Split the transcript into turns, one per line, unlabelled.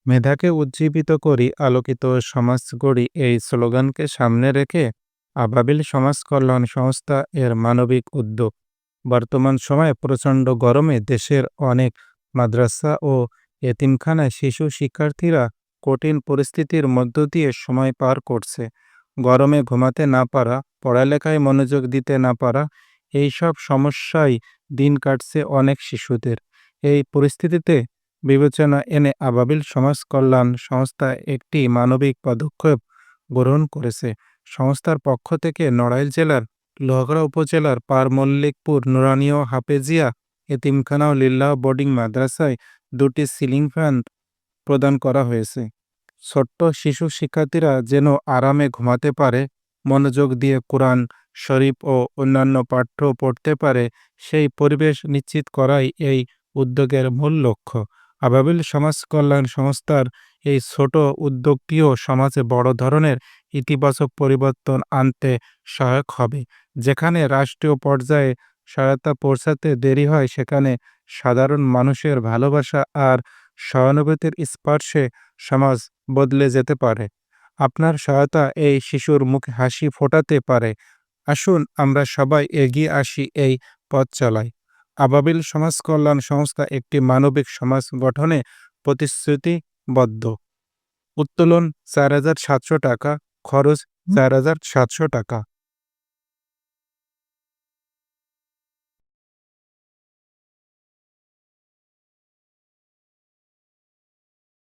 মেধাকে উজ্জীবিত করি, আলোকিত সমাজ গড়ি এই স্লোগানকে সামনে রেখে আবাবিল সমাজ কল্যাণ সংস্থা এর মানবিক উদ্যোগ। বর্তমান সময়ে প্রচণ্ড গরমে দেশের অনেক মাদ্রাসা ও এতিমখানায় শিশু শিক্ষার্থীরা কঠিন পরিস্থিতির মধ্য দিয়ে সময় পার করছে। গরমে ঘুমাতে না পারা, পড়ালেখায় মনোযোগ দিতে না পারা, এইসব সমস্যায় দিন কাটছে অনেক শিশুদের। এই পরিস্থিতিতে বিবেচনা এনে আবাবিল সমাজ কল্যাণ সংস্থা একটি মানবিক পদক্ষেপ গ্রহণ করেছে। সংস্থার পক্ষ থেকে নড়াইল জেলার লোহাগড়া উপজেলার পার মল্লিকপুর নুরানীয় হাফেজিয়া এতিমখানা ও লিল্লাহ বোর্ডিং মাদ্রাসায় ২টি সিলিং ফ্যান প্রদান করা হয়েছে। ছোট্ট শিশু শিক্ষার্থীরা যেন আরামে ঘুমাতে পারে, মনোযোগ দিয়ে কোরআন শরীফ ও অন্যান্য পাঠ্য পড়তে পারে, সেই পরিবেশ নিশ্চিত করাই এই উদ্যোগের মূল লক্ষ্য। আবাবিল সমাজ কল্যাণ সংস্থার এই ছোট উদ্যোগটিও সমাজে বড় ধরনের ইতিবাচক পরিবর্তন আনতে সহায়ক হবে। যেখানে রাষ্ট্রীয় পর্যায়ে সহায়তা পৌঁছাতে দেরি হয়, সেখানে সাধারণ মানুষের ভালোবাসা আর সহানুভূতির স্পর্শে সমাজ বদলে যেতে পারে। আপনার সহায়তা এই শিশুর মুখে হাসি ফোটাতে পারে। আসুন আমরা সবাই এগিয়ে আসি, এই পথ চালাই। আবাবিল সমাজ কল্যাণ সংস্থা একটি মানবিক সমাজ গঠনে প্রতিশ্রুতিবদ্ধ। উত্তোলন ৪,৭০০ টাকা, খরচ ৪,৭০০ টাকা।